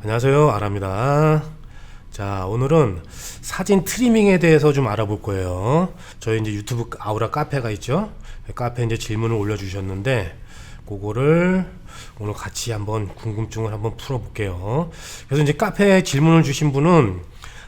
안녕하세요, 아라입니다. 자, 오늘은 사진 트리밍에 대해서 좀 알아볼 거예요. 저희 이제 유튜브 아우라 카페가 있죠. 카페에 이제 질문을 올려주셨는데 그거를 오늘 같이 한번 궁금증을 한번 풀어볼게요. 그래서 이제 카페에 질문을 주신 분은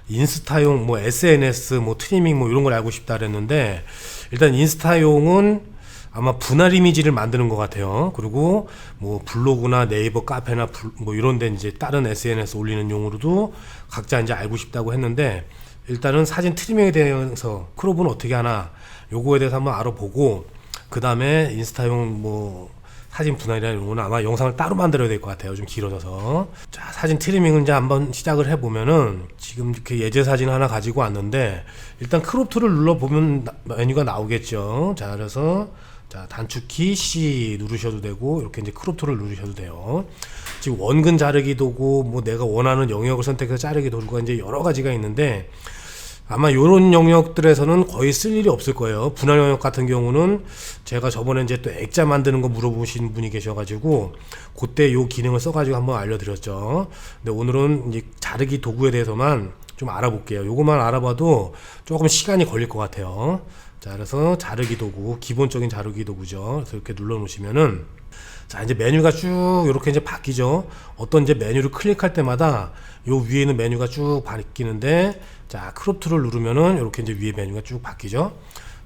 인스타용 뭐 SNS 뭐 트리밍 뭐 이런 걸 알고 싶다 그랬는데, 일단 인스타용은 아마 분할 이미지를 만드는 것 같아요. 그리고 뭐 블로그나 네이버 카페나 뭐 이런 데 이제 다른 SNS 올리는 용으로도 각자 이제 알고 싶다고 했는데, 일단은 사진 트리밍에 대해서 크롭은 어떻게 하나 요거에 대해서 한번 알아보고, 그 다음에 인스타용 뭐 사진 분할이나 이런 거는 아마 영상을 따로 만들어야 될 것 같아요. 좀 길어져서. 자, 사진 트리밍을 이제 한번 시작을 해보면은, 지금 이렇게 예제 사진 하나 가지고 왔는데, 일단 크롭 툴을 눌러보면 메뉴가 나오겠죠. 자, 그래서 자, 단축키 C 누르셔도 되고, 이렇게 이제 크롭 툴을 누르셔도 돼요. 지금 원근 자르기 도구, 뭐 내가 원하는 영역을 선택해서 자르기 도구가 이제 여러 가지가 있는데, 아마 요런 영역들에서는 거의 쓸 일이 없을 거예요. 분할 영역 같은 경우는 제가 저번에 이제 또 액자 만드는 거 물어보신 분이 계셔가지고 그때 요 기능을 써가지고 한번 알려드렸죠. 근데 오늘은 이제 자르기 도구에 대해서만 좀 알아볼게요. 요것만 알아봐도 조금 시간이 걸릴 것 같아요. 자, 그래서 자르기 도구, 기본적인 자르기 도구죠. 그래서 이렇게 눌러 놓으시면은, 자, 이제 메뉴가 쭉 이렇게 이제 바뀌죠. 어떤 이제 메뉴를 클릭할 때마다 요 위에 있는 메뉴가 쭉 바뀌는데, 자, 크롭 툴을 누르면은 이렇게 이제 위에 메뉴가 쭉 바뀌죠.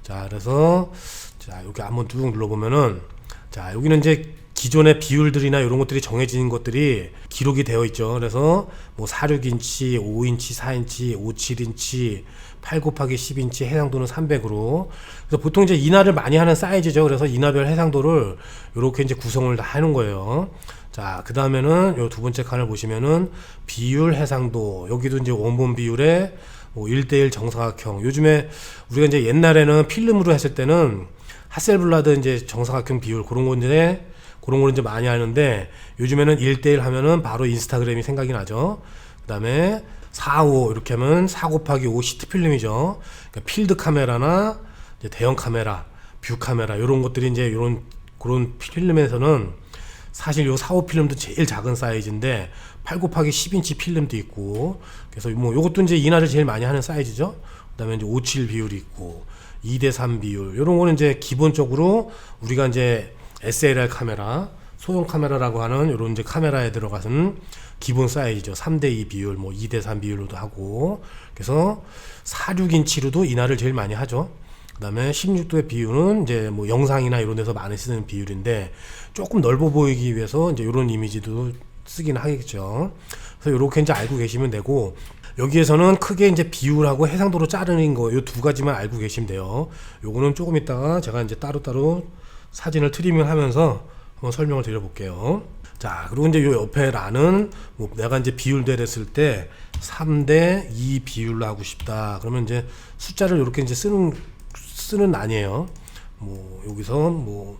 자, 그래서 자, 여기 한번 쭉 눌러보면은, 자, 여기는 이제 기존의 비율들이나 이런 것들이 정해진 것들이 기록이 되어 있죠. 그래서 뭐 46인치, 5인치, 4인치, 57인치, 8 곱하기 10인치 해상도는 300으로. 그래서 보통 이제 인화를 많이 하는 사이즈죠. 그래서 인화별 해상도를 이렇게 이제 구성을 다 해놓은 거예요. 자, 그 다음에는 요 두 번째 칸을 보시면은 비율 해상도, 여기도 이제 원본 비율에 뭐 1:1 정사각형. 요즘에 우리가 이제 옛날에는 필름으로 했을 때는 하셀블라드 이제 정사각형 비율 그런 건데, 그런 걸 이제 많이 하는데, 요즘에는 1:1 하면은 바로 인스타그램이 생각이 나죠. 그 다음에 4:5 이렇게 하면 4 곱하기 5 시트 필름이죠. 그러니까 필드 카메라나 이제 대형 카메라, 뷰 카메라 이런 것들이 이제 이런 그런 필름에서는 사실 요 4:5 필름도 제일 작은 사이즈인데 8 곱하기 10인치 필름도 있고, 그래서 뭐 요것도 이제 인화를 제일 많이 하는 사이즈죠. 그다음에 이제 5:7 비율이 있고 2:3 비율, 요런 거는 이제 기본적으로 우리가 이제 SLR 카메라, 소형 카메라라고 하는 요런 이제 카메라에 들어가는 기본 사이즈죠. 3:2 비율, 뭐 2:3 비율로도 하고, 그래서 46인치로도 인화를 제일 많이 하죠. 그 다음에 16도의 비율은 이제 뭐 영상이나 이런 데서 많이 쓰는 비율인데, 조금 넓어 보이기 위해서 이제 이런 이미지도 쓰긴 하겠죠. 그래서 이렇게 이제 알고 계시면 되고, 여기에서는 크게 이제 비율하고 해상도로 자르는 거, 요 두 가지만 알고 계시면 돼요. 요거는 조금 있다가 제가 이제 따로따로 사진을 트리밍 하면서 한번 설명을 드려볼게요. 자, 그리고 이제 요 옆에 란은 뭐 내가 이제 비율대로 했을 때 3:2 비율로 하고 싶다. 그러면 이제 숫자를 이렇게 이제 쓰는 란이에요. 뭐 여기서 뭐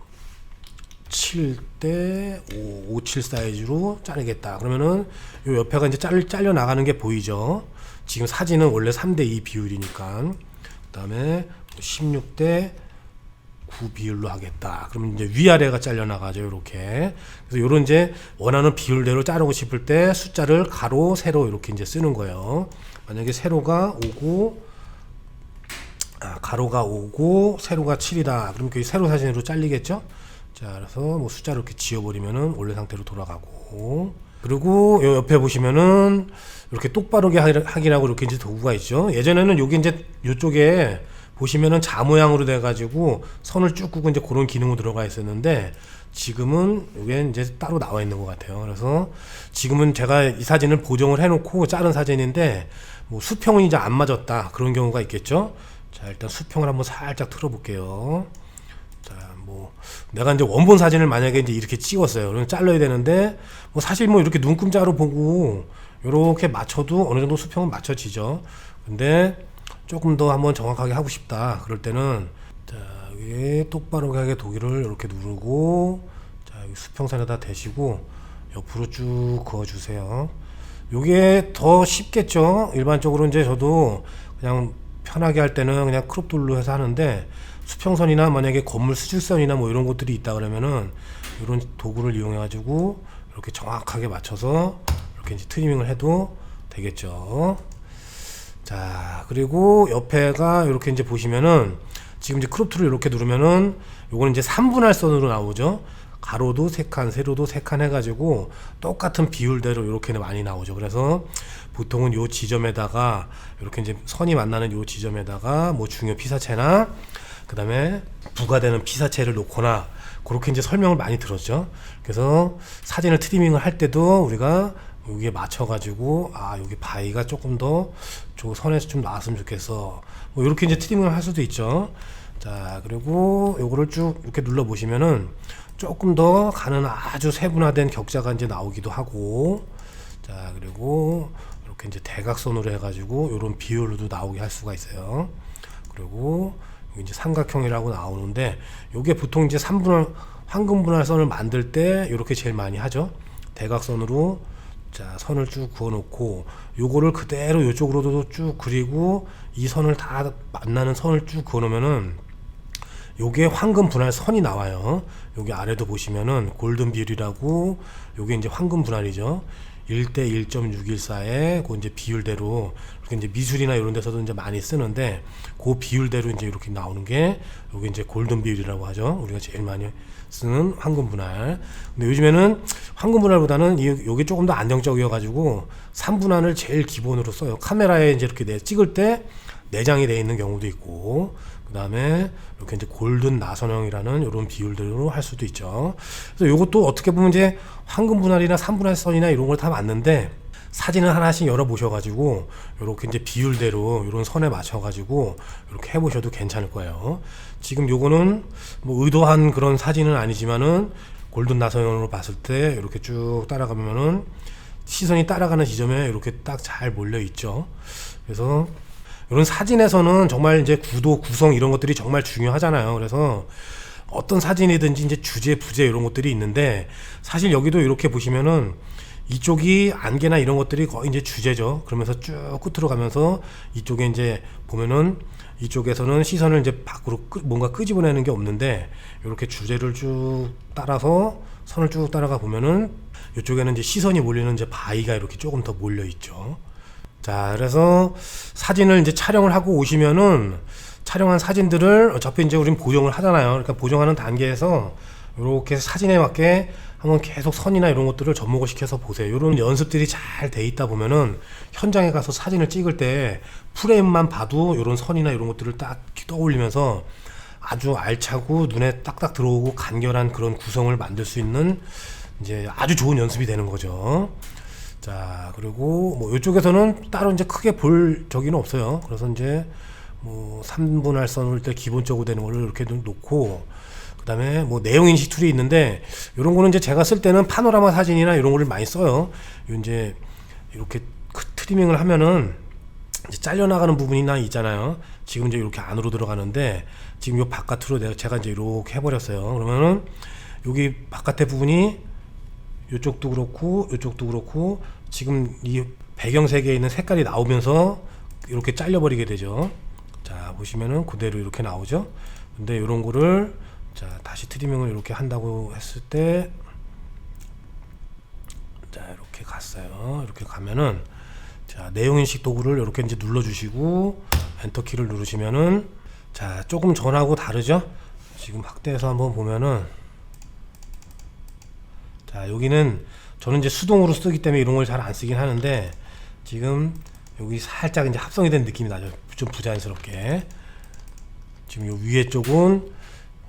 7:5, 57 사이즈로 자르겠다. 그러면은 요 옆에가 이제 잘려 나가는 게 보이죠. 지금 사진은 원래 3:2 비율이니까. 그다음에 16:9 비율로 하겠다. 그러면 이제 위아래가 잘려 나가죠. 이렇게. 그래서 요런 이제 원하는 비율대로 자르고 싶을 때 숫자를 가로, 세로 이렇게 이제 쓰는 거예요. 만약에 세로가 5고 가로가 5고 세로가 7이다. 그럼 그 세로 사진으로 잘리겠죠? 자, 그래서 뭐 숫자를 이렇게 지워버리면은 원래 상태로 돌아가고, 그리고 요 옆에 보시면은 이렇게 똑바르게 하기라고 이렇게 이제 도구가 있죠. 예전에는 여기 이제 요쪽에 보시면은 자 모양으로 돼가지고 선을 쭉 끄고 이제 그런 기능으로 들어가 있었는데, 지금은 이게 이제 따로 나와 있는 것 같아요. 그래서 지금은 제가 이 사진을 보정을 해놓고 자른 사진인데, 뭐 수평은 이제 안 맞았다 그런 경우가 있겠죠. 자, 일단 수평을 한번 살짝 틀어볼게요. 자, 뭐 내가 이제 원본 사진을 만약에 이제 이렇게 찍었어요. 그럼 잘라야 되는데, 뭐 사실 뭐 이렇게 눈금자로 보고 이렇게 맞춰도 어느 정도 수평은 맞춰지죠. 근데 조금 더 한번 정확하게 하고 싶다 그럴 때는, 자, 여기 똑바로 하게 도기를 이렇게 누르고, 자, 여기 수평선에다 대시고 옆으로 쭉 그어주세요. 요게 더 쉽겠죠. 일반적으로 이제 저도 그냥 편하게 할 때는 그냥 크롭 툴로 해서 하는데, 수평선이나 만약에 건물 수직선이나 뭐 이런 것들이 있다 그러면은 이런 도구를 이용해 가지고 이렇게 정확하게 맞춰서 이렇게 이제 트리밍을 해도 되겠죠. 자, 그리고 옆에가 이렇게 이제 보시면은 지금 이제 크롭 툴을 이렇게 누르면은 요거는 이제 3분할 선으로 나오죠. 가로도 3칸, 세로도 3칸 해가지고 똑같은 비율대로 이렇게 많이 나오죠. 그래서 보통은 요 지점에다가 이렇게 이제 선이 만나는 요 지점에다가 뭐 중요 피사체나 그 다음에 부가되는 피사체를 놓거나 그렇게 이제 설명을 많이 들었죠. 그래서 사진을 트리밍을 할 때도 우리가 여기에 맞춰가지고 여기 바위가 조금 더 저 선에서 좀 나왔으면 좋겠어. 뭐 이렇게 이제 트리밍을 할 수도 있죠. 자, 그리고 요거를 쭉 이렇게 눌러 보시면은 조금 더 가는 아주 세분화된 격자가 이제 나오기도 하고, 자, 그리고 이렇게 이제 대각선으로 해가지고 이런 비율로도 나오게 할 수가 있어요. 그리고 여기 이제 삼각형이라고 나오는데, 요게 보통 이제 황금 분할선을 만들 때 이렇게 제일 많이 하죠. 대각선으로 자 선을 쭉 그어 놓고 요거를 그대로 이쪽으로도 쭉 그리고 이 선을 다 만나는 선을 쭉 그어 놓으면은 요게 황금 분할 선이 나와요. 여기 아래도 보시면은 골든 비율이라고, 요게 이제 황금 분할이죠. 1대 1.614의 그 이제 비율대로, 이렇게 이제 미술이나 이런 데서도 이제 많이 쓰는데 그 비율대로 이제 이렇게 나오는 게 요게 이제 골든 비율이라고 하죠. 우리가 제일 많이 쓰는 황금 분할. 근데 요즘에는 황금 분할보다는 요게 조금 더 안정적이어 가지고 3분할을 제일 기본으로 써요. 카메라에 이제 이렇게 찍을 때 내장이 되어 있는 경우도 있고, 그 다음에 이렇게 이제 골든 나선형이라는 이런 비율대로 할 수도 있죠. 그래서 요것도 어떻게 보면 이제 황금 분할이나 3분할 선이나 이런 걸 다 맞는데, 사진을 하나씩 열어 보셔가지고 이렇게 이제 비율대로 이런 선에 맞춰가지고 이렇게 해보셔도 괜찮을 거예요. 지금 요거는 뭐 의도한 그런 사진은 아니지만은 골든 나선형으로 봤을 때 이렇게 쭉 따라가면은 시선이 따라가는 지점에 이렇게 딱 잘 몰려 있죠. 그래서 이런 사진에서는 정말 이제 구도, 구성 이런 것들이 정말 중요하잖아요. 그래서 어떤 사진이든지 이제 주제, 부제 이런 것들이 있는데, 사실 여기도 이렇게 보시면은 이쪽이 안개나 이런 것들이 거의 이제 주제죠. 그러면서 쭉 끝으로 가면서 이쪽에 이제 보면은 이쪽에서는 시선을 이제 밖으로 뭔가 끄집어내는 게 없는데, 이렇게 주제를 쭉 따라서 선을 쭉 따라가 보면은 이쪽에는 이제 시선이 몰리는 이제 바위가 이렇게 조금 더 몰려 있죠. 자, 그래서 사진을 이제 촬영을 하고 오시면은 촬영한 사진들을 어차피 이제 우린 보정을 하잖아요. 그러니까 보정하는 단계에서 이렇게 사진에 맞게 한번 계속 선이나 이런 것들을 접목을 시켜서 보세요. 이런 연습들이 잘 돼 있다 보면은 현장에 가서 사진을 찍을 때 프레임만 봐도 이런 선이나 이런 것들을 딱 떠올리면서 아주 알차고 눈에 딱딱 들어오고 간결한 그런 구성을 만들 수 있는 이제 아주 좋은 연습이 되는 거죠. 자, 그리고 뭐 이쪽에서는 따로 이제 크게 볼 적이는 없어요. 그래서 이제 뭐 3분할 선을 때 기본적으로 되는 거를 이렇게 놓고, 그 다음에 뭐 내용 인식 툴이 있는데, 이런 거는 이제 제가 쓸 때는 파노라마 사진이나 이런 거를 많이 써요. 이제 이렇게 트리밍을 하면은 이제 잘려나가는 부분이나 있잖아요. 지금 이제 이렇게 안으로 들어가는데, 지금 요 바깥으로 제가 이제 이렇게 해버렸어요. 그러면은 여기 바깥의 부분이 이쪽도 그렇고 이쪽도 그렇고 지금 이 배경색에 있는 색깔이 나오면서 이렇게 잘려버리게 되죠. 자, 보시면은 그대로 이렇게 나오죠. 근데 이런 거를 자 다시 트리밍을 이렇게 한다고 했을 때, 자 이렇게 갔어요. 이렇게 가면은 자 내용인식 도구를 이렇게 이제 눌러주시고 엔터키를 누르시면은 자 조금 전하고 다르죠. 지금 확대해서 한번 보면은 자 여기는 저는 이제 수동으로 쓰기 때문에 이런 걸 잘 안 쓰긴 하는데, 지금 여기 살짝 이제 합성이 된 느낌이 나죠. 좀 부자연스럽게. 지금 요 위에 쪽은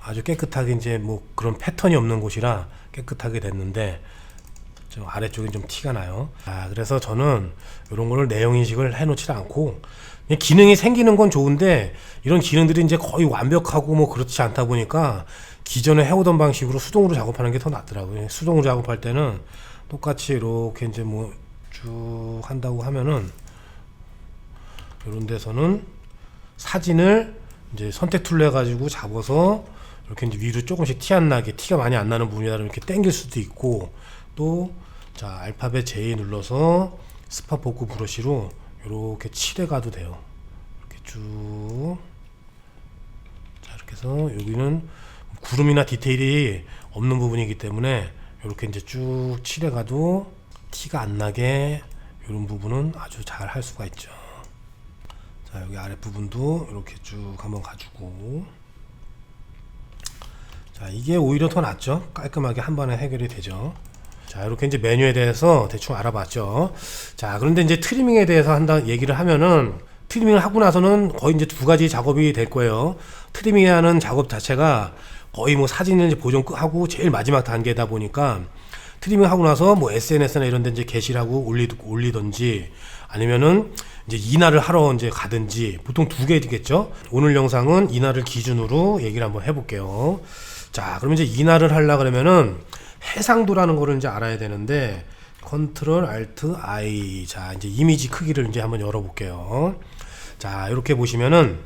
아주 깨끗하게 이제 뭐 그런 패턴이 없는 곳이라 깨끗하게 됐는데, 좀 아래쪽이 좀 티가 나요. 그래서 저는 이런 거를 내용 인식을 해 놓지 않고, 그냥 기능이 생기는 건 좋은데 이런 기능들이 이제 거의 완벽하고 뭐 그렇지 않다 보니까 기존에 해오던 방식으로 수동으로 작업하는 게 더 낫더라고요. 수동으로 작업할 때는 똑같이 이렇게 이제 뭐 쭉 한다고 하면은 이런 데서는 사진을 이제 선택 툴로 해가지고 잡아서 이렇게 이제 위로 조금씩 티 안 나게, 티가 많이 안 나는 부분이다 이렇게 당길 수도 있고, 또 자 알파벳 J 눌러서 스팟 복구 브러쉬로 이렇게 칠해 가도 돼요. 이렇게 쭉. 자 이렇게 해서 여기는 구름이나 디테일이 없는 부분이기 때문에 이렇게 이제 쭉 칠해 가도 티가 안 나게 이런 부분은 아주 잘 할 수가 있죠. 자, 여기 아랫 부분도 이렇게 쭉 한번 가지고, 자, 이게 오히려 더 낫죠. 깔끔하게 한 번에 해결이 되죠. 자, 이렇게 이제 메뉴에 대해서 대충 알아봤죠. 자, 그런데 이제 트리밍에 대해서 얘기를 하면은, 트리밍을 하고 나서는 거의 이제 두 가지 작업이 될 거예요. 트리밍하는 작업 자체가 거의 뭐 사진을 이제 보정하고 제일 마지막 단계다 보니까, 트리밍 하고 나서 뭐 SNS나 이런 데 이제 게시를 하고 올리던지, 아니면은 이제 인화를 하러 이제 가든지, 보통 두 개겠죠. 오늘 영상은 인화를 기준으로 얘기를 한번 해볼게요. 자, 그러면 이제 인화를 하려 그러면은 해상도라는 거를 이제 알아야 되는데, 컨트롤 알트 I. 자, 이제 이미지 크기를 이제 한번 열어볼게요. 자, 이렇게 보시면은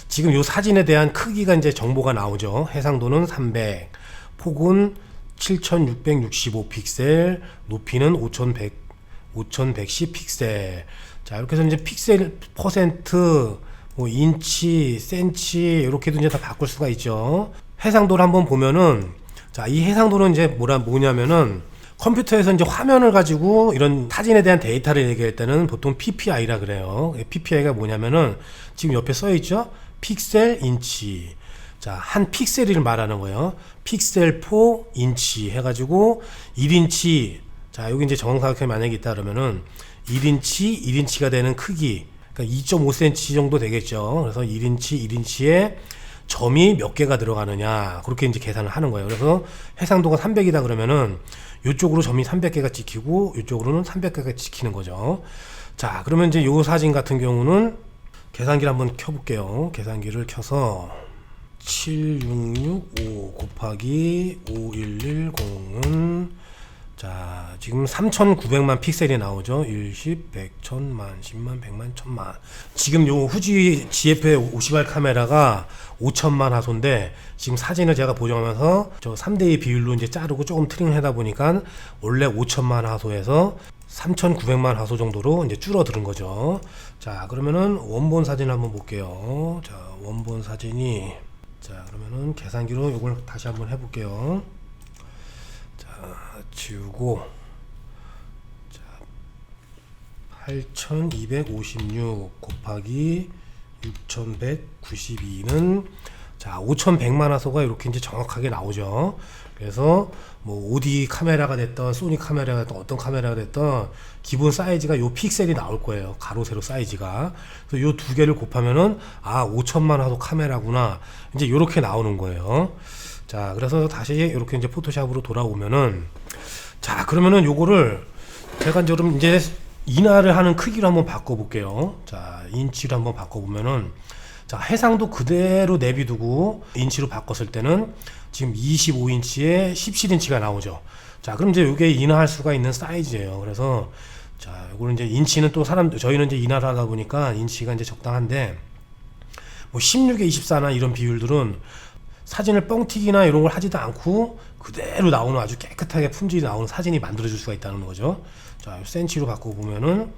지금 요 사진에 대한 크기가 이제 정보가 나오죠. 해상도는 300, 폭은 7665 픽셀, 높이는 5110 픽셀. 자, 이렇게 해서 이제 픽셀 퍼센트, 뭐 인치, 센치 이렇게도 이제 다 바꿀 수가 있죠. 해상도를 한번 보면은, 자, 이 해상도는 이제 뭐냐면은 컴퓨터에서 이제 화면을 가지고 이런 사진에 대한 데이터를 얘기할 때는 보통 PPI라 그래요. PPI가 뭐냐면은 지금 옆에 써 있죠. 픽셀 인치. 자, 한 픽셀을 말하는 거예요. 픽셀 포 인치 해가지고 1인치. 자, 여기 이제 정사각형이 만약에 있다 그러면은 1인치가 되는 크기. 그러니까 2.5cm 정도 되겠죠. 그래서 1인치에 점이 몇 개가 들어가느냐. 그렇게 이제 계산을 하는 거예요. 그래서 해상도가 300이다 그러면은 이쪽으로 점이 300개가 찍히고 이쪽으로는 300개가 찍히는 거죠. 자, 그러면 이제 요 사진 같은 경우는 계산기를 한번 켜볼게요. 계산기를 켜서 7665 곱하기 5110은, 자, 지금 3900만 픽셀이 나오죠. 1, 10, 100, 1000만, 10만, 100만, 1000만. 지금 요 후지 GF의 50R 카메라가 5000만 화소인데, 지금 사진을 제가 보정하면서 저 3대2 비율로 이제 자르고 조금 트림을 하다 보니까 원래 5000만 화소에서 3900만 화소 정도로 이제 줄어드는 거죠. 자, 그러면은 원본 사진 한번 볼게요. 자, 원본 사진이, 자, 그러면은 계산기로 이걸 다시 한번 해볼게요. 자, 지우고, 자, 8256 곱하기 6192는, 자, 5100만 화소가 이렇게 이제 정확하게 나오죠. 그래서 뭐 OD 카메라가 됐던 소니 카메라가 됐던 어떤 카메라가 됐던 기본 사이즈가 요 픽셀이 나올 거예요. 가로 세로 사이즈가. 그래서 요 두 개를 곱하면은, 아, 5000만 화소 카메라구나. 이제 요렇게 나오는 거예요. 자, 그래서 다시 이렇게 이제 포토샵으로 돌아오면은, 자, 그러면은 요거를 제가 이제 인화를 하는 크기로 한번 바꿔볼게요. 자, 인치로 한번 바꿔보면은, 자, 해상도 그대로 내비두고 인치로 바꿨을 때는 지금 25인치에 17인치가 나오죠. 자, 그럼 이제 이게 인화할 수가 있는 사이즈예요. 그래서, 자, 요거는 이제 인치는 또 저희는 이제 인화를 하다 보니까 인치가 이제 적당한데, 뭐 16에 24나 이런 비율들은 사진을 뻥튀기나 이런 걸 하지도 않고 그대로 나오는 아주 깨끗하게 품질이 나오는 사진이 만들어질 수가 있다는 거죠. 자, 센치로 바꿔보면은,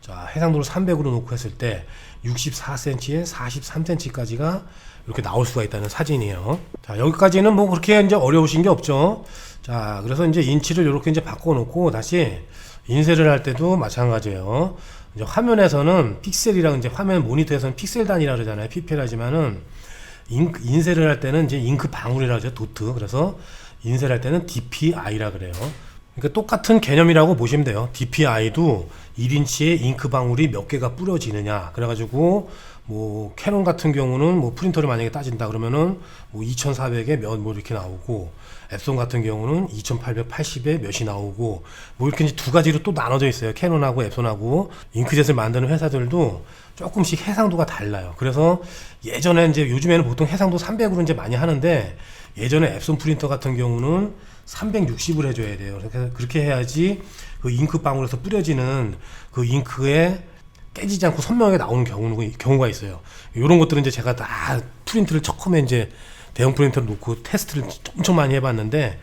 자, 해상도를 300으로 놓고 했을 때 64cm에 43cm까지가 이렇게 나올 수가 있다는 사진이에요. 자, 여기까지는 뭐 그렇게 이제 어려우신 게 없죠. 자, 그래서 이제 인치를 이렇게 이제 바꿔놓고 다시 인쇄를 할 때도 마찬가지예요. 이제 화면에서는 픽셀이랑 이제 화면 모니터에서는 픽셀 단위라 그러잖아요. PPL하지만은 인쇄를 할 때는 이제 잉크 방울이라고 하죠. 도트. 그래서 인쇄를 할 때는 DPI라 그래요. 그러니까 똑같은 개념이라고 보시면 돼요. DPI도 1인치에 잉크 방울이 몇 개가 뿌려지느냐. 그래가지고 뭐 캐논 같은 경우는 뭐 프린터를 만약에 따진다 그러면은 뭐 2400에 몇 뭐 이렇게 나오고, 앱손 같은 경우는 2880에 몇이 나오고, 뭐 이렇게 이제 두 가지로 또 나눠져 있어요. 캐논하고 앱손하고. 잉크젯을 만드는 회사들도 조금씩 해상도가 달라요. 그래서 예전에 이제 요즘에는 보통 해상도 300으로 이제 많이 하는데, 예전에 앱손 프린터 같은 경우는 360을 해줘야 돼요. 그렇게 해야지 그 잉크 방울에서 뿌려지는 그 잉크에 깨지지 않고 선명하게 나오는 경우가 있어요. 이런 것들은 이제 제가 다 프린트를 처음에 이제 대형 프린터를 놓고 테스트를 엄청 많이 해봤는데,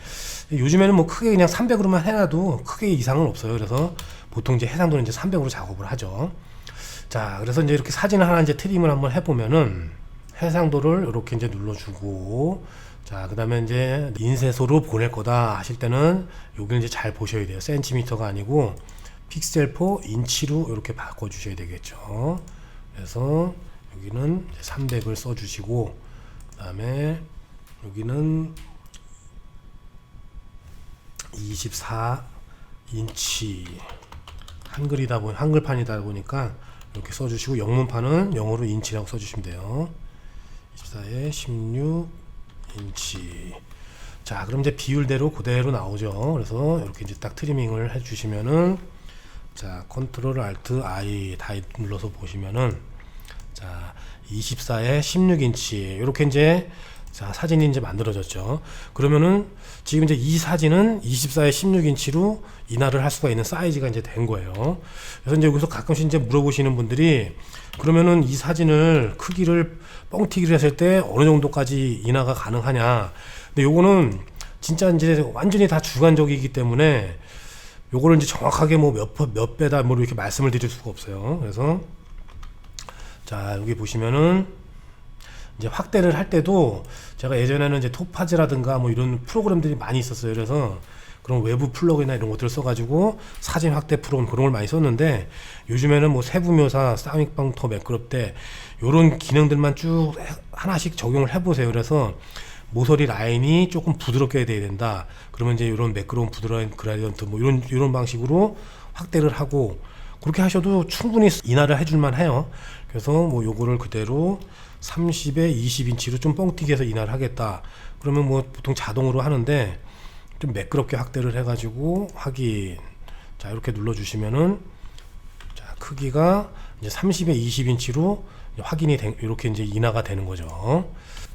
요즘에는 뭐 크게 그냥 300으로만 해놔도 크게 이상은 없어요. 그래서 보통 이제 해상도는 이제 300으로 작업을 하죠. 자, 그래서 이제 이렇게 사진을 하나 이제 트림을 한번 해보면은 해상도를 이렇게 이제 눌러주고, 자, 자, 그 다음에 이제 인쇄소로 보낼 거다 하실 때는 여기를 이제 잘 보셔야 돼요. 센티미터가 아니고 픽셀 포 인치로 이렇게 바꿔 주셔야 되겠죠. 그래서 여기는 300을 써 주시고, 그 다음에 여기는 24인치 한글판이다 보니까 이렇게 써주시고, 영문판은 영어로 인치라고 써주시면 돼요. 24에 16인치. 자, 그럼 이제 비율대로 그대로 나오죠. 그래서 이렇게 이제 딱 트리밍을 해주시면은, 자, 컨트롤 알트 I 다 눌러서 보시면은, 자, 24에 16인치 이렇게 이제, 자, 사진이 이제 만들어졌죠. 그러면은 지금 이제 이 사진은 24에 16인치로 인화를 할 수가 있는 사이즈가 이제 된 거예요. 그래서 이제 여기서 가끔씩 이제 물어보시는 분들이, 그러면은 이 사진을 크기를 뻥튀기를 했을 때 어느 정도까지 인화가 가능하냐. 근데 요거는 진짜 이제 완전히 다 주관적이기 때문에 요거를 이제 정확하게 뭐 몇 배다 뭐 이렇게 말씀을 드릴 수가 없어요. 그래서 자, 여기 보시면은 이제 확대를 할 때도 제가 예전에는 이제 토파즈라든가 뭐 이런 프로그램들이 많이 있었어요. 그래서 그런 외부 플러그인이나 이런 것들을 써가지고 사진 확대 프로그램 그런 걸 많이 썼는데, 요즘에는 뭐 세부묘사, 쌍익방 더 매끄럽대 요런 기능들만 쭉 하나씩 적용을 해보세요. 그래서 모서리 라인이 조금 부드럽게 돼야 된다. 그러면 이제 이런 매끄러운 부드러운 그라디언트 뭐 이런 방식으로 확대를 하고, 그렇게 하셔도 충분히 인화를 해줄만 해요. 그래서 뭐 요거를 그대로 30에 20인치로 좀 뻥튀기 해서 인화를 하겠다. 그러면 뭐 보통 자동으로 하는데 좀 매끄럽게 확대를 해가지고 확인. 자, 이렇게 눌러주시면은, 자, 크기가 이제 30에 20인치로 확인이 이렇게 이제 인화가 되는 거죠.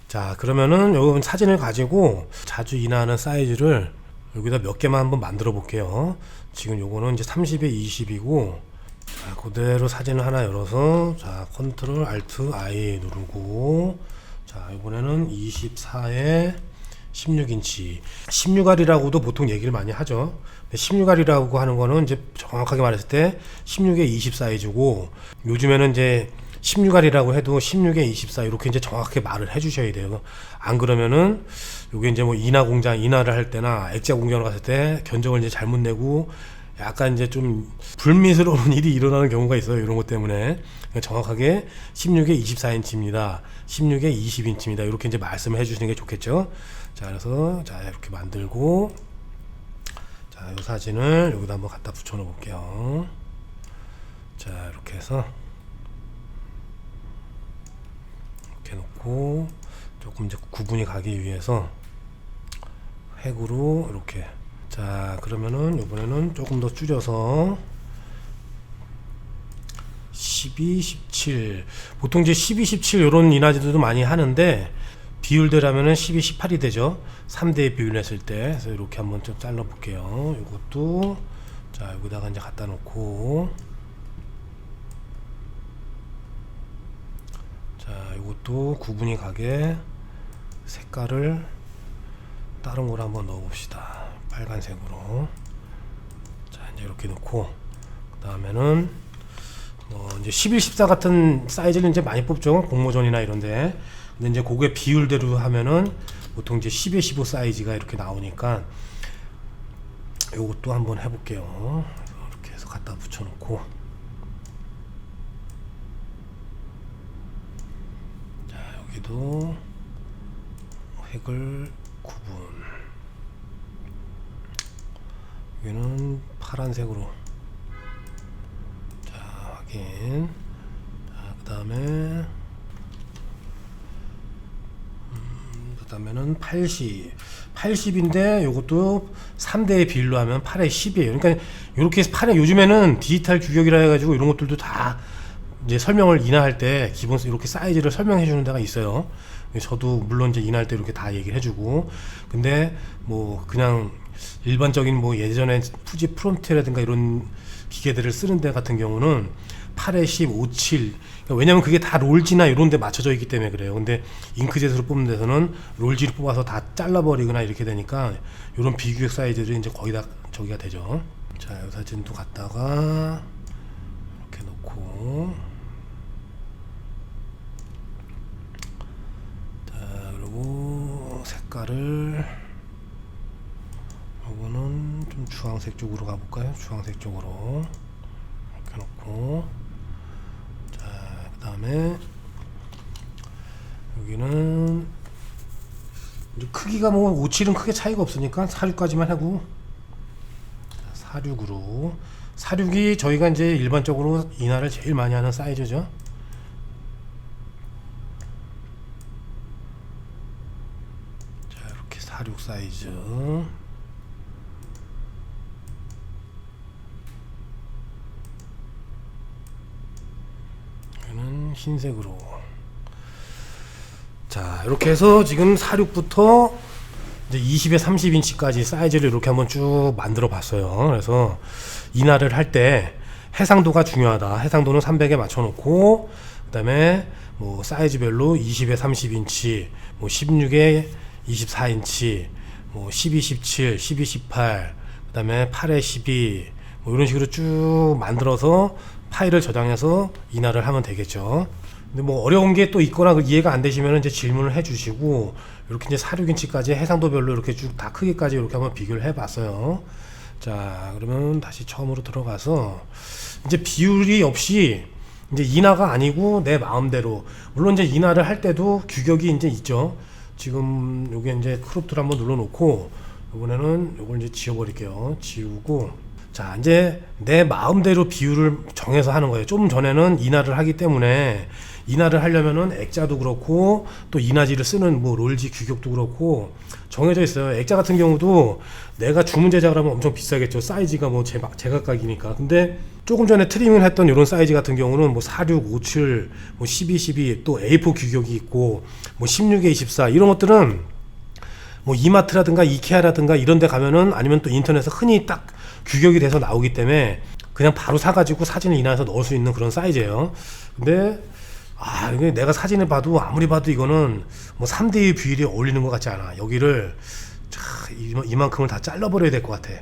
자, 그러면은 여러분 사진을 가지고 자주 인화하는 사이즈를 여기다 몇 개만 한번 만들어 볼게요. 지금 요거는 이제 30에 20이고, 자, 그대로 사진을 하나 열어서, 자, 컨트롤 알트 I 누르고, 자, 이번에는 24에 16인치 16알이라고도 보통 얘기를 많이 하죠. 16알이라고 하는 거는 이제 정확하게 말했을 때 16에 20 사이즈고, 요즘에는 이제 16알이라고 해도 16에 24 이렇게 이제 정확하게 말을 해주셔야 돼요. 안 그러면은 요게 이제 뭐 인화를 할 때나 액자 공장을 갔을 때 견적을 이제 잘못 내고 약간 이제 좀 불미스러운 일이 일어나는 경우가 있어요. 이런 것 때문에. 그러니까 정확하게 16에 24인치입니다. 16에 20인치입니다. 이렇게 이제 말씀을 해주시는 게 좋겠죠. 자, 그래서 자, 이렇게 만들고, 자, 이 사진을 여기다 한번 갖다 붙여 놓어 볼게요. 자, 이렇게 해서 이렇게 놓고 조금 이제 구분이 가기 위해서 획으로 이렇게. 자, 그러면은 이번에는 조금 더 줄여서 12, 17. 보통 이제 12, 17 이런 인화지도 많이 하는데, 비율대라면은 12, 18이 되죠. 3대 비율 했을 때. 그래서 이렇게 한번 좀 잘라 볼게요. 이것도 자, 여기다가 이제 갖다 놓고, 자, 이것도 구분이 가게 색깔을 다른 걸 한번 넣어 봅시다. 빨간색으로. 자, 이제 이렇게 놓고, 그 다음에는 이제 11, 14 같은 사이즈를 이제 많이 뽑죠. 공모전이나 이런데. 근데 이제 그게 비율대로 하면은 보통 이제 10에 15 사이즈가 이렇게 나오니까 요것도 한번 해볼게요. 이렇게 해서 갖다 붙여놓고, 자, 여기도 획을 구분. 여기는 파란색으로. 자, 확인. 자, 그 다음에는 80인데 요것도 3대의 비율로 하면 8에 10이에요. 그러니까 이렇게 8에, 요즘에는 디지털 규격이라 해가지고 이런 것들도 다 이제 설명을 인화할 때 기본 이렇게 사이즈를 설명해 주는 데가 있어요. 저도 물론 이제 인화할 때 이렇게 다 얘기를 해주고, 근데 뭐 그냥 일반적인 뭐 예전에 푸지 프론트라든가 이런 기계들을 쓰는 데 같은 경우는 8에 10, 5, 7. 그러니까 왜냐면 그게 다 롤지나 이런 데 맞춰져 있기 때문에 그래요. 근데 잉크젯으로 뽑는 데서는 롤지를 뽑아서 다 잘라버리거나 이렇게 되니까 이런 비규격 사이즈들이 이제 거의 다 저기가 되죠. 자, 이 사진도 갖다가 이렇게 놓고, 자, 그리고 색깔을 색깔을 요거는 좀 주황색 쪽으로 가볼까요? 주황색 쪽으로 이렇게 놓고, 자 그 다음에 여기는 이제 크기가 뭐 57은 크게 차이가 없으니까 46까지만 하고, 46으로, 46이 저희가 이제 일반적으로 인화를 제일 많이 하는 사이즈죠. 자 이렇게 46 사이즈. 이거는 흰색으로. 자 이렇게 해서 지금 46부터 이제 20에 30인치까지 사이즈를 이렇게 한번 쭉 만들어 봤어요. 그래서 인화를 할 때 해상도가 중요하다. 해상도는 300에 맞춰 놓고, 그 다음에 뭐 사이즈별로 20에 30인치, 뭐 16에 24인치, 뭐 12, 17, 12, 18, 그 다음에 8에 12, 뭐 이런 식으로 쭉 만들어서 파일을 저장해서 인화를 하면 되겠죠. 근데 뭐 어려운 게 또 있거나 이해가 안 되시면 이제 질문을 해 주시고, 이렇게 이제 46인치까지 해상도별로 이렇게 쭉 다 크기까지 이렇게 한번 비교를 해 봤어요. 자 그러면 다시 처음으로 들어가서 이제 비율이 없이 이제 인화가 아니고 내 마음대로, 물론 이제 인화를 할 때도 규격이 이제 있죠. 지금 요게 이제 크롭트를 한번 눌러 놓고, 이번에는 요걸 이제 지워 버릴게요. 지우고, 자 이제 내 마음대로 비율을 정해서 하는 거예요. 좀 전에는 인화를 하기 때문에, 인화를 하려면은 액자도 그렇고 또 인화지를 쓰는 뭐 롤지 규격도 그렇고 정해져 있어요. 액자 같은 경우도 내가 주문 제작을 하면 엄청 비싸겠죠. 사이즈가 뭐 제각각이니까. 근데 조금 전에 트리밍을 했던 이런 사이즈 같은 경우는 뭐 46, 57, 뭐 12, 12, 또 A4 규격이 있고 뭐 16에 24 이런 것들은 뭐 이마트라든가 이케아라든가 이런 데 가면은, 아니면 또 인터넷에서 흔히 딱 규격이 돼서 나오기 때문에 그냥 바로 사가지고 사진을 인화해서 넣을 수 있는 그런 사이즈예요. 근데 이게 내가 사진을 봐도 아무리 봐도 이거는 뭐 3대2 비율이 어울리는 것 같지 않아. 여기를 이만큼을 다 잘라버려야 될 것 같아.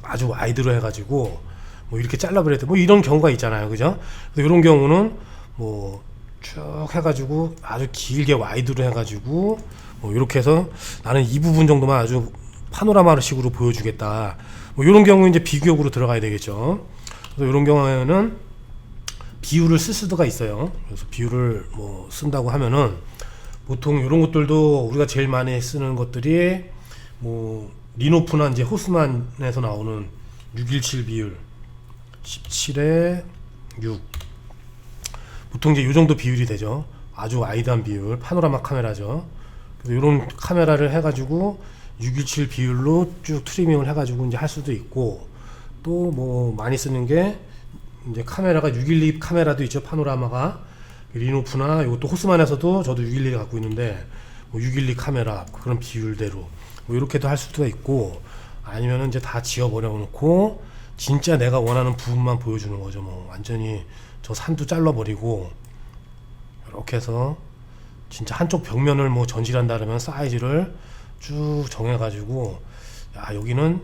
아주 와이드로 해가지고 뭐 이렇게 잘라버려야 돼. 뭐 이런 경우가 있잖아요. 그죠? 그래서 이런 경우는 뭐 쭉 해가지고 아주 길게 와이드로 해가지고 뭐 이렇게 해서 나는 이 부분 정도만 아주 파노라마 식으로 보여주겠다. 뭐 이런 경우 이제 비교역으로 들어가야 되겠죠. 그래서 이런 경우에는 비율을 쓸 수가 있어요. 그래서 비율을 뭐 쓴다고 하면은 보통 이런 것들도 우리가 제일 많이 쓰는 것들이 뭐 리노프나 이제 호스만에서 나오는 617 비율 17에 6, 보통 이제 이 정도 비율이 되죠. 아주 와이드한 비율, 파노라마 카메라죠. 그래서 이런 카메라를 해가지고 617 비율로 쭉 트리밍을 해가지고 이제 할 수도 있고, 또 뭐 많이 쓰는 게 이제 카메라가 612 카메라도 있죠. 파노라마가 리노프나 이것도 호스만에서도 저도 612 갖고 있는데 뭐 612 카메라 그런 비율대로 뭐 이렇게도 할 수도 있고, 아니면은 이제 다 지워버려 놓고 진짜 내가 원하는 부분만 보여주는 거죠. 뭐 완전히 저 산도 잘라버리고 이렇게 해서 진짜 한쪽 벽면을 뭐 전시한다 그러면 사이즈를 쭉 정해가지고, 야 여기는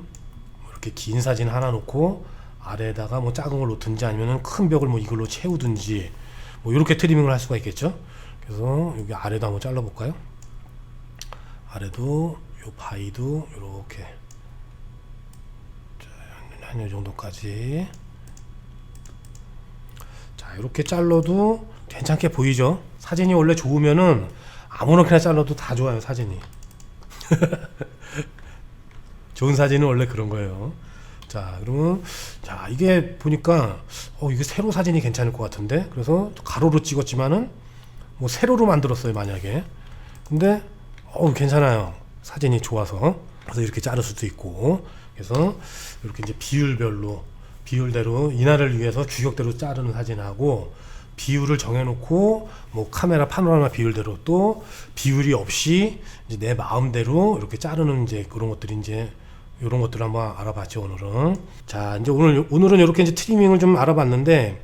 이렇게 긴 사진 하나 놓고 아래에다가 뭐 작은 걸 놓든지, 아니면은 큰 벽을 뭐 이걸로 채우든지 뭐 이렇게 트리밍을 할 수가 있겠죠. 그래서 여기 아래도 한번 잘라볼까요? 아래도 요 바위도 이렇게 한 요 정도까지. 자 이렇게 잘라도 괜찮게 보이죠. 사진이 원래 좋으면은 아무렇게나 잘라도 다 좋아요. 사진이 좋은 사진은 원래 그런 거예요. 자 그러면 자 이게 보니까 이게 세로 사진이 괜찮을 것 같은데, 그래서 가로로 찍었지만은 뭐 세로로 만들었어요 만약에. 근데 괜찮아요. 사진이 좋아서. 그래서 이렇게 자를 수도 있고, 그래서 이렇게 이제 비율대로 인화를 위해서 규격대로 자르는 사진하고, 비율을 정해놓고 뭐 카메라 파노라마 비율대로, 또 비율이 없이 이제 내 마음대로 이렇게 자르는 이제 그런 것들이 이제 이런 것들을 한번 알아봤죠 오늘은. 자 이제 오늘은 이렇게 이제 트리밍을 좀 알아봤는데,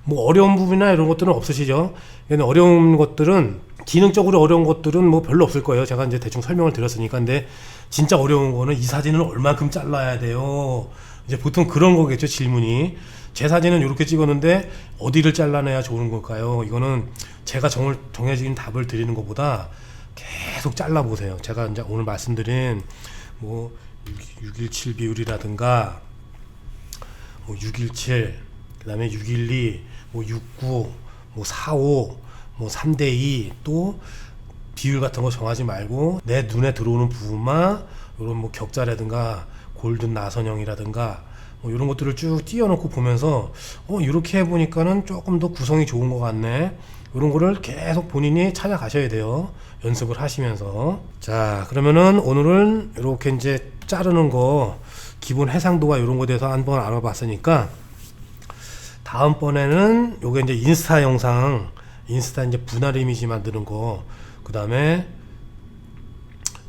뭐 어려운 부분이나 이런 것들은 없으시죠? 어려운 것들은, 기능적으로 어려운 것들은 뭐 별로 없을 거예요. 제가 이제 대충 설명을 드렸으니까. 근데 진짜 어려운 거는 이 사진을 얼만큼 잘라야 돼요. 이제 보통 그런 거겠죠 질문이. 제 사진은 이렇게 찍었는데 어디를 잘라내야 좋은 걸까요? 이거는 제가 정해진 답을 드리는 것보다 계속 잘라 보세요. 제가 이제 오늘 말씀드린 뭐 617 비율이라든가 뭐 617, 그다음에 612, 뭐 69, 뭐 45, 뭐 3대2 또 비율 같은 거 정하지 말고 내 눈에 들어오는 부분만 이런 뭐 격자라든가 골든 나선형이라든가 뭐 이런 것들을 쭉 띄워놓고 보면서 이렇게 해보니까는 조금 더 구성이 좋은 것 같네. 이런 거를 계속 본인이 찾아가셔야 돼요. 연습을 하시면서. 자, 그러면은 오늘은 이렇게 이제 자르는 거 기본 해상도와 이런 거에 대해서 한번 알아봤으니까 다음번에는 요게 이제 인스타 영상, 인스타 이제 분할 이미지 만드는 거, 그 다음에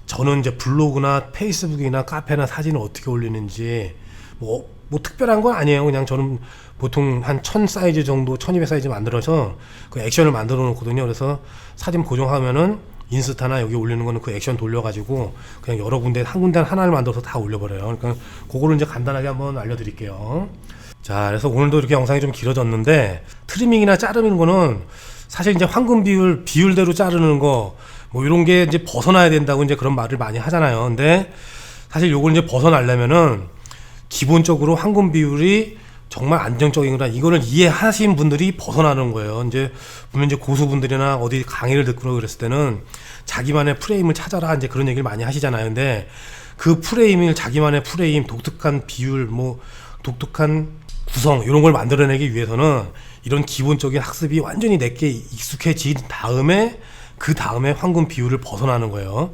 저는 이제 블로그나 페이스북이나 카페나 사진을 어떻게 올리는지 뭐 특별한 건 아니에요. 그냥 저는 보통 한 1000 사이즈 정도, 1200 사이즈 만들어서 그 액션을 만들어 놓거든요. 그래서 사진 보정하면은 인스타나 여기 올리는 거는 그 액션 돌려가지고 그냥 여러 군데, 한 군데 하나를 만들어서 다 올려버려요. 그러니까 그거를 이제 간단하게 한번 알려드릴게요. 자, 그래서 오늘도 이렇게 영상이 좀 길어졌는데, 트리밍이나 자르는 거는 사실 이제 황금 비율대로 자르는 거, 뭐 이런 게 이제 벗어나야 된다고 이제 그런 말을 많이 하잖아요. 근데 사실 요걸 이제 벗어나려면은 기본적으로 황금 비율이 정말 안정적인 거라, 이거를 이해하신 분들이 벗어나는 거예요. 이제 보면 이제 고수분들이나 어디 강의를 듣고 그랬을 때는 자기만의 프레임을 찾아라 이제 그런 얘기를 많이 하시잖아요. 근데 그 프레임을, 자기만의 프레임, 독특한 비율, 뭐 독특한 구성 이런 걸 만들어내기 위해서는 이런 기본적인 학습이 완전히 내게 익숙해진 다음에 그 다음에 황금 비율을 벗어나는 거예요.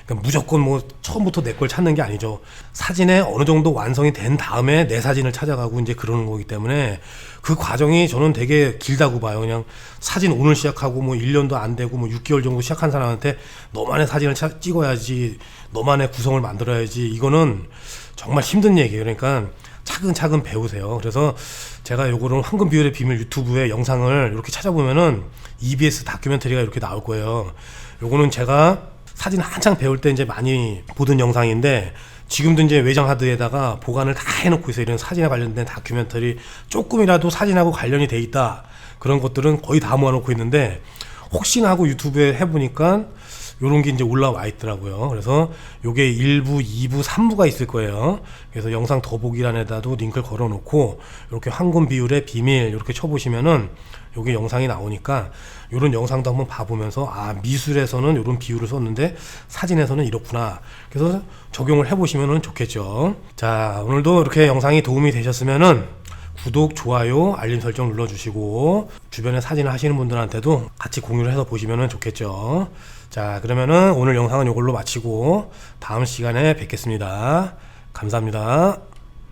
그러니까 무조건 뭐 처음부터 내 걸 찾는 게 아니죠. 사진에 어느 정도 완성이 된 다음에 내 사진을 찾아가고 이제 그러는 거기 때문에 그 과정이 저는 되게 길다고 봐요. 그냥 사진 오늘 시작하고 뭐 1년도 안 되고 뭐 6개월 정도 시작한 사람한테 너만의 사진을 찍어야지, 너만의 구성을 만들어야지, 이거는 정말 힘든 얘기예요. 그러니까 차근차근 배우세요. 그래서 제가 요거는 황금 비율의 비밀 유튜브에 영상을 이렇게 찾아보면은 EBS 다큐멘터리가 이렇게 나올 거예요. 요거는 제가 사진 한창 배울 때 이제 많이 보던 영상인데, 지금도 이제 외장 하드에다가 보관을 다 해놓고 있어요. 이런 사진에 관련된 다큐멘터리, 조금이라도 사진하고 관련이 돼 있다, 그런 것들은 거의 다 모아놓고 있는데, 혹시나 하고 유튜브에 해보니까 요런 게 이제 올라와 있더라고요. 그래서 요게 1부, 2부, 3부가 있을 거예요. 그래서 영상 더보기란에다도 링크를 걸어 놓고 이렇게 황금 비율의 비밀 이렇게 쳐보시면은 요게 영상이 나오니까 요런 영상도 한번 봐보면서, 아, 미술에서는 요런 비율을 썼는데 사진에서는 이렇구나. 그래서 적용을 해보시면은 좋겠죠. 자, 오늘도 이렇게 영상이 도움이 되셨으면은 구독, 좋아요, 알림 설정 눌러주시고 주변에 사진을 하시는 분들한테도 같이 공유를 해서 보시면 좋겠죠. 자, 그러면은 오늘 영상은 이걸로 마치고 다음 시간에 뵙겠습니다. 감사합니다.